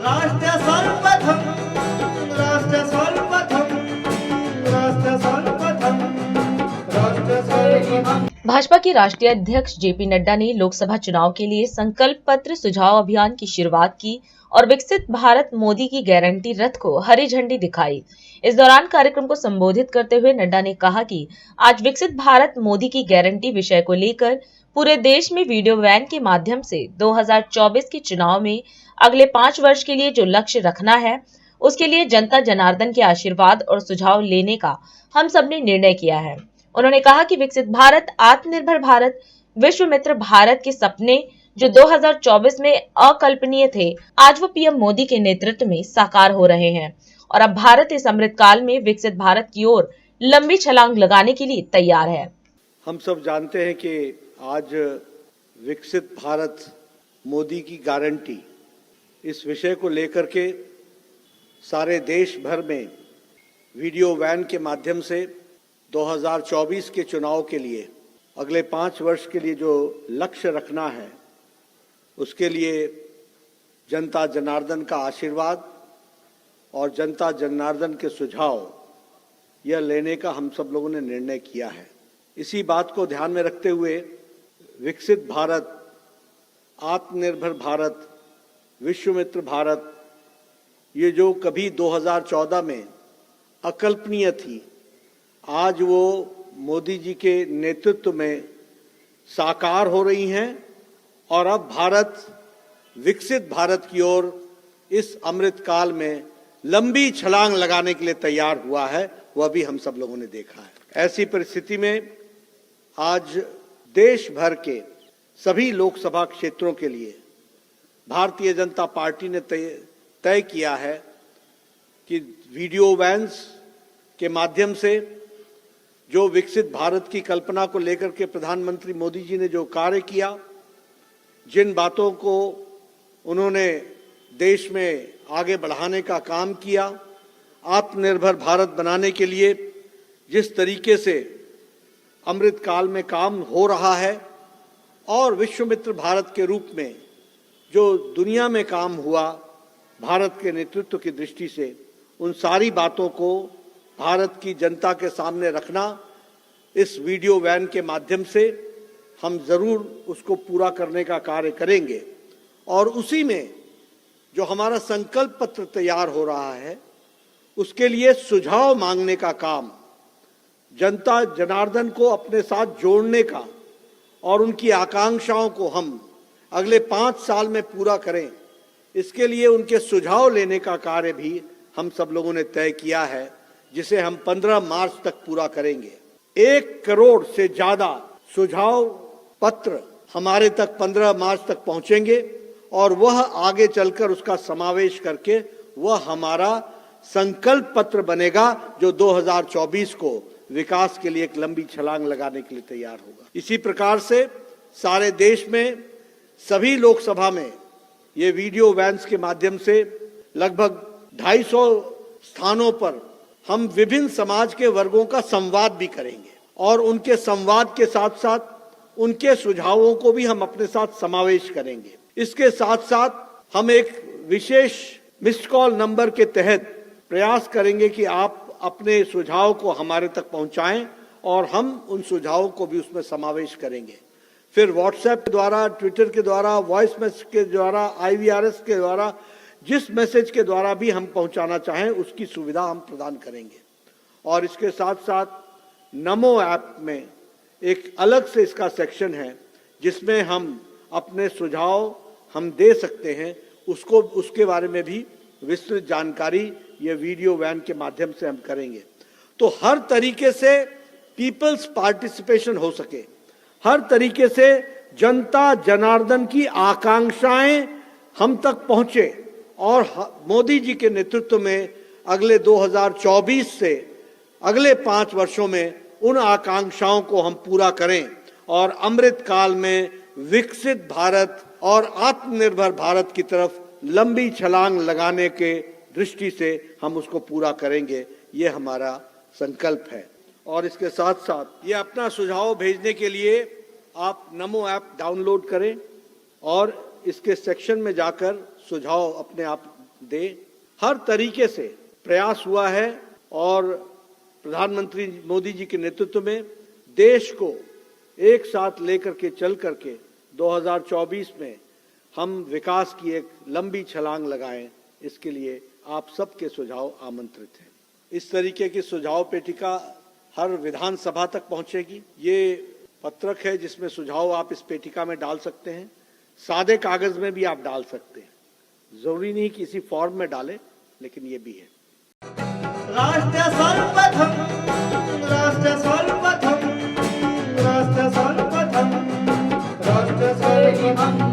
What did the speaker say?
राष्ट्र सर्वप्रथम राष्ट्र सर्वप्रथम राष्ट्र सर्वप्रथम राष्ट्र सर्वप्रथम। भाजपा के राष्ट्रीय अध्यक्ष जेपी नड्डा ने लोकसभा चुनाव के लिए संकल्प पत्र सुझाव अभियान की शुरुआत की और विकसित भारत मोदी की गारंटी रथ को हरी झंडी दिखाई। इस दौरान कार्यक्रम को संबोधित करते हुए नड्डा ने कहा कि आज विकसित भारत मोदी की गारंटी विषय को लेकर पूरे देश में वीडियो वैन के माध्यम से 2024 के चुनाव में अगले 5 वर्ष के लिए जो लक्ष्य रखना है, उसके लिए जनता जनार्दन के आशीर्वाद और सुझाव लेने का हम सब ने निर्णय किया है। उन्होंने कहा कि विकसित भारत, आत्मनिर्भर भारत, विश्व मित्र भारत के सपने जो 2024 में अकल्पनीय थे, आज वो पीएम मोदी के नेतृत्व में साकार हो रहे हैं और अब भारत इस अमृत काल में विकसित भारत की ओर लंबी छलांग लगाने के लिए तैयार है। हम सब जानते हैं कि आज विकसित भारत मोदी की गारंटी इस विषय को लेकर के सारे देश भर में वीडियो वैन के माध्यम से 2024 के चुनाव के लिए अगले 5 वर्ष के लिए जो लक्ष्य रखना है, उसके लिए जनता जनार्दन का आशीर्वाद और जनता जनार्दन के सुझाव यह लेने का हम सब लोगों ने निर्णय किया है। इसी बात को ध्यान में रखते हुए विकसित भारत, आत्मनिर्भर भारत, विश्व मित्र भारत, ये जो कभी 2014 में अकल्पनीय थी, आज वो मोदी जी के नेतृत्व में साकार हो रही हैं और अब भारत विकसित भारत की ओर इस अमृत काल में लंबी छलांग लगाने के लिए तैयार हुआ है, वह भी हम सब लोगों ने देखा है। ऐसी परिस्थिति में आज देश भर के सभी लोकसभा क्षेत्रों के लिए भारतीय जनता पार्टी ने तय किया है कि वीडियो वैन्स के माध्यम से जो विकसित भारत की कल्पना को लेकर के प्रधानमंत्री मोदी जी ने जो कार्य किया, जिन बातों को उन्होंने देश में आगे बढ़ाने का काम किया, आत्मनिर्भर भारत बनाने के लिए जिस तरीके से अमृत काल में काम हो रहा है और विश्व मित्र भारत के रूप में जो दुनिया में काम हुआ भारत के नेतृत्व की दृष्टि से, उन सारी बातों को भारत की जनता के सामने रखना इस वीडियो वैन के माध्यम से हम जरूर उसको पूरा करने का कार्य करेंगे। और उसी में जो हमारा संकल्प पत्र तैयार हो रहा है, उसके लिए सुझाव मांगने का काम, जनता जनार्दन को अपने साथ जोड़ने का और उनकी आकांक्षाओं को हम अगले 5 साल में पूरा करें, इसके लिए उनके सुझाव लेने का कार्य भी हम सब लोगों ने तय किया है, जिसे हम 15 मार्च तक पूरा करेंगे। 1 करोड़ से ज्यादा सुझाव पत्र हमारे तक 15 मार्च तक पहुंचेंगे और वह आगे चलकर उसका समावेश करके वह हमारा संकल्प पत्र बनेगा, जो 2024 को विकास के लिए एक लंबी छलांग लगाने के लिए तैयार होगा। इसी प्रकार से सारे देश में सभी लोकसभा में ये वीडियो वैन्स के माध्यम से लगभग 250 स्थानों पर हम विभिन्न समाज के वर्गों का संवाद भी करेंगे और उनके संवाद के साथ साथ उनके सुझावों को भी हम अपने साथ समावेश करेंगे। इसके साथ साथ हम एक विशेष मिस्ड कॉल नंबर के तहत प्रयास करेंगे कि आप अपने सुझाव को हमारे तक पहुंचाएं और हम उन सुझावों को भी उसमें समावेश करेंगे। फिर व्हाट्सएप के द्वारा, ट्विटर के द्वारा, वॉइस मैसेज के द्वारा, IVRS के द्वारा, जिस मैसेज के द्वारा भी हम पहुंचाना चाहें उसकी सुविधा हम प्रदान करेंगे। और इसके साथ साथ नमो ऐप में एक अलग से इसका सेक्शन है, जिसमें हम अपने सुझाव हम दे सकते हैं, उसके बारे में भी विस्तृत जानकारी ये वीडियो वैन के माध्यम से हम करेंगे। तो हर तरीके से पीपल्स पार्टिसिपेशन हो सके, हर तरीके से जनता जनार्दन की आकांक्षाएं हम तक पहुंचे और मोदी जी के नेतृत्व में अगले 2024 से अगले 5 वर्षों में उन आकांक्षाओं को हम पूरा करें और अमृत काल में विकसित भारत और आत्मनिर्भर भारत की तरफ लंबी छलांग लगाने के दृष्टि से हम उसको पूरा करेंगे। ये हमारा संकल्प है। और इसके साथ साथ ये अपना सुझाव भेजने के लिए आप नमो ऐप डाउनलोड करें और इसके सेक्शन में जाकर सुझाव अपने आप दे। हर तरीके से प्रयास हुआ है और प्रधानमंत्री मोदी जी के नेतृत्व में देश को एक साथ लेकर के चल करके 2024 में हम विकास की एक लंबी छलांग लगाएं, इसके लिए आप सबके सुझाव आमंत्रित हैं। इस तरीके की सुझाव पेटिका हर विधानसभा तक पहुंचेगी। ये पत्रक है जिसमें सुझाव आप इस पेटिका में डाल सकते हैं, सादे कागज में भी आप डाल सकते हैं, जरूरी नहीं कि इसी फॉर्म में डालें, लेकिन ये भी है। राष्ट्र सर्वप्रथम, राष्ट्र सर्वप्रथम, राष्ट्र सर्वप्रथम, राष्ट्र सर्वप्रथम।